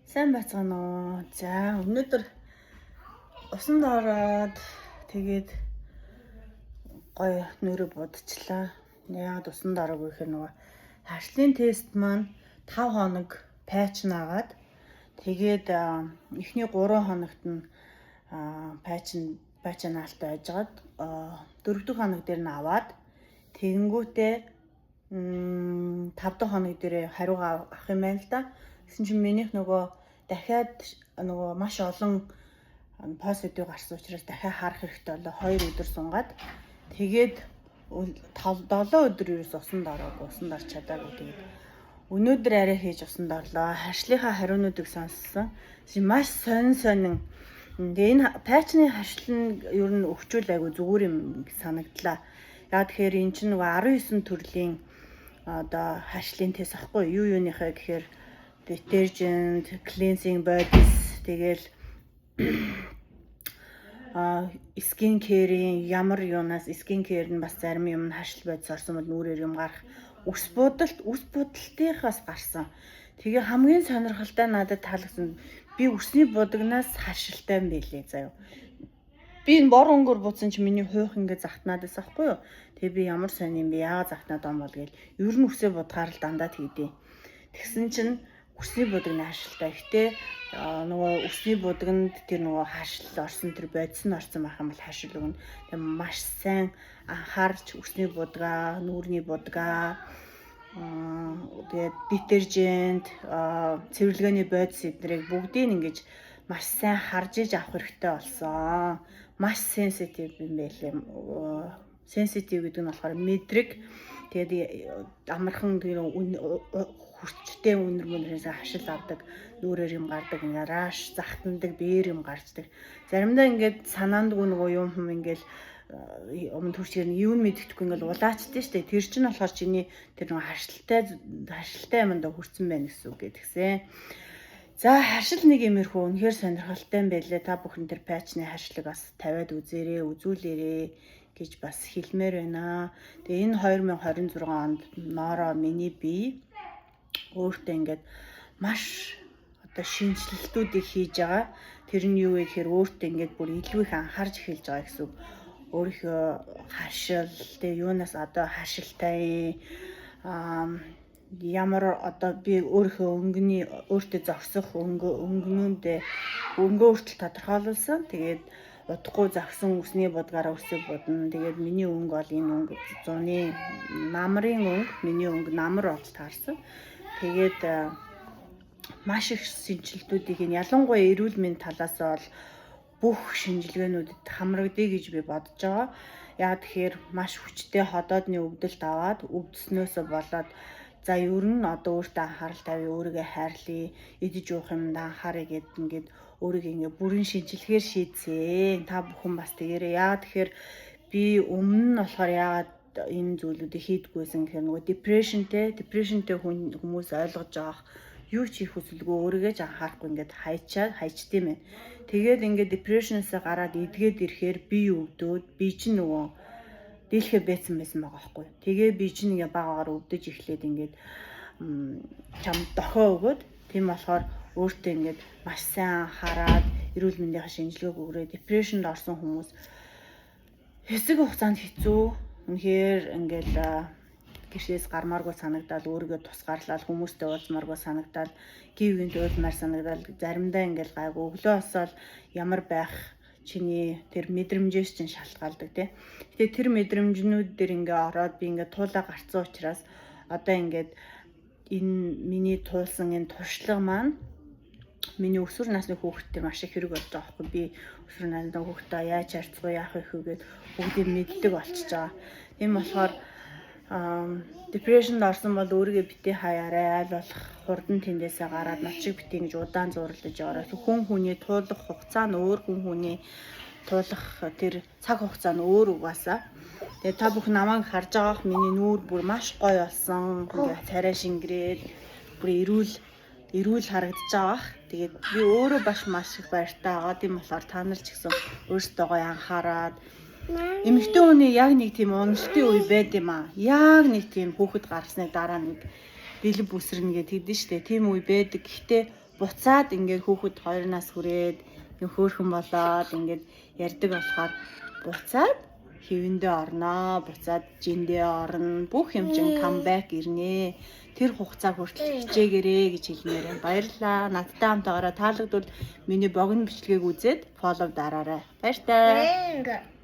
Сайн байцгаана уу. За өнөөдөр усанд ороод тэгээд гоё нөрөө будчлаа. Яагаад усанд ороогүй гэхээр нөгөө харшлын тест маань 5 хоног патч наагаад тэгээд эхний 3 хоногт нь патч наалтай байжгаад 4 дахь хоног дээр нь аваад тэгэнгүүтээ 5 дахь хоног дээр хариугаа авах юм байна л да. Гэсэн чинь минийх нөгөө дахиад нөгөө маш олон позитив гарсан учраас дахиад харах хэрэгтэй болоо 2 өдөр сунгаад тэгээд 7 өдөр ерөөс усанд ороогүй, усанд орч чадаагүй. Тэгээд өнөөдөр арай хийж усанд орлоо. Харшлынхаа хариунуудыг сонссон. Маш сонин. Тэгээ энэ патчны харшил нь ер нь өвчүүл айгу зүгээр юм санагдлаа. Яа тэгэхээр эн чинь нөгөө 19 төрлийн одоо харшлын тест ахгүй юу юуныхаа гэхээр detergent, cleansing bodies, тэгэл skin care-ийн ямар юунаас skin care нь бас зарим юм харшил бодис орсон бол нүрээр юм гарах үс будалтынхаас гарсан. Тэгээ хамгийн сонирхолтой надад таалагдсан би үсний будагнаас харшилтай юм байлээ заяа. Би энэ бор өнгөөр буцсан чи миний хуйх ингээд захтнаад байсан хгүй юу. Тэгээ би ямар сони юм бэ яагаад захтнаад байгаа юм бол гээл ер нь үсээ будгаар л дандаа тэгдэв. Тэгсэн чинь үсний будагны харшилтай. Гэхдээ нөгөө үсний будагнд тэр нөгөө харшил орсон тэр бодис нь орсон байх юм бол харшил өгнө. Тэгээ маш сайн анхаарч үсний будгаа, нүүрний будгаа, тэгээд детержент, цэвэрлэгээний бодис эднэрийг бүгдийг ингэж маш сайн харж иж авах хэрэгтэй болсон. Маш сенситив юм байлээ. Сенситив гэдэг нь болохоор мэдрэг. Тэгээд амархан тэр хүчтэй үнэрээс хашил авдаг, нүрээр юм гардаг, ингээ раш захтандаг, бээр юм гарчдаг. Заримдаа ингээд санаандгүй нөгөө юм хүм ингээл өмнө төрчээр нь юу мэддэхгүй ингээл улаачдээ штэ. Тэр чинь болохоор чиний тэр нөгөө харшилтай юмд хүрсэн байна гэсэн үг гэдгсэн. За харшил нэг юмэрхүү үнэхээр сонирхолтой юм байлээ. Та бүхэн тэр патчны харшлыг бас тавиад үзүүлээрээ гэж бас хэлмээр байна. Тэгээ энэ 2026 онд ноороо миний бие өөртөө ингээд маш одоо шинжилэлтүүдийг хийж байгаа. Тэр нь юу вэ гэхээр өөртөө ингээд бүр илүү их анхаарч эхэлж байгаа гэсэн үг. Өөрийнхөө харшил тэгээ юунаас одоо харшилтай ямар одоо би өөрийнхөө өөртөө зогсох өнгөнөндөө хүртэл тодорхойлуулсан. Тэгээд удахгүй загсан үсний будгаараа үсээ будна. Тэгээд миний өнгө бол энэ өнгө 100-ны намрын өнгө, миний өнгө намар болж таарсан. Тэгээд маш их шинжилтүүдийг нь ялангуяа эрүүл мэндийн талаас бол бүх шинжилгээнүүдэд хамрагдъя гэж би бодож байгаа. Яа тэгэхээр маш хүчтэй ходоодны өвдөлт аваад өвдснөөсөө болоод за ер нь одоо өөртөө анхаарал тавья, өөрийгөө хайрлая, идэж уух юмд анхаарай гэдэг ингээд өөрийгөө ингээ бүрэн шинжилгээр шийдсэн. Та бүхэн бас тэгээрэй. Яа тэгэхээр би өмнө нь болохоор яагаад энэ зүйлүүдийг хийдггүйсэн гэхээр нөгөө депрешнтэй хүмүүс ойлгож байгаа юу ч хийх хүсэлгүй өөрийгөө ч анхаарахгүй ингээд хайчдсан юм. Тэгээд ингээд депрешнээсээ гараад эдгээд ирэхээр би өвдөөд би чинь нөгөө дийлхэ бэцэн байсан байгаа байхгүй. Тэгээ би чинь ингээ багаагаар өвдөж эхлээд ингээд чам дохоо өгөөд тийм болохоор өөртөө ингээд маш сайн хараад эрүүл мэндийн шинжилгээг өгрөө. Депрешнд орсон хүмүүс хэсэг хугацаанд хэцүү. Үнэхээр ингээл гэршээс гармааргүй санагдаад өөрийгөө тусгаарлал хүмүүстэй уулзмааргүй санагдаад гівгэнт уулмаар санагдаад заримдаа ингээл гайгүй өглөө осол ямар байх чиний тэр мэдрэмжээс чинь шалтгаалдаг тий. Гэтэ тэр мэдрэмжнүүд дээр ингээ ороод би ингээ туулаа гарцсан учраас одоо ингээд энэ миний туулсан энэ туршлага маань миний өсвөр насны хүүхдтэй маш их хэрэг болж байгаа байхгүй. Би өсвөр насны хүүхдтэй яаж харьцах яах вэ гэгээд бүгдийг мэддэг болчихж байгаа. Тийм болохоор депрешнд орсон бол өөрийгөө битээ хаяарай, аль болох хурдан тэндээсээ гараад над шиг битээ гэж удаан зурлаж ороо. Хүн хүний туулах хугацаа нь өөр, хүн хүний туулах тэр цаг хугацаа нь өөр угаасаа. Тэгээ та бүхэн намайг харж байгаах миний нүүр бүр маш гоё болсон. Ингээ царай шингэрээд бүр эрүүл харагдаж байгаах. Тэгээд би өөрөө маш их баяртай байгаа. Тийм болохоор та нар ч гэсэн өөрсдөө гоё анхаарад эмэгтэй хүний яг нэг тийм уналтын үе байд юм аа. Яг нэг тийм хүүхэд гарсныг дараа нэг бэлэг бүсрэнэ гэдэг тийм штэ. Тийм үе байдаг. Гэхдээ буцаад ингээд хүүхэд 2 нас хүрээд хөөхөн болоод ингээд ярьдаг болохоор буцаад хэвэндээ орноо, буцаад жиндээ орно, бүх юм чинь камбэк ирнэ. Тэр хугацаа хүртэл хичээгээрэй гэж хэлмээр байна. Баярлалаа. Надтай хамт байгаараа таалагдвал миний богино бичлэгийг үзээд фоллоу дараарай. Баяртай.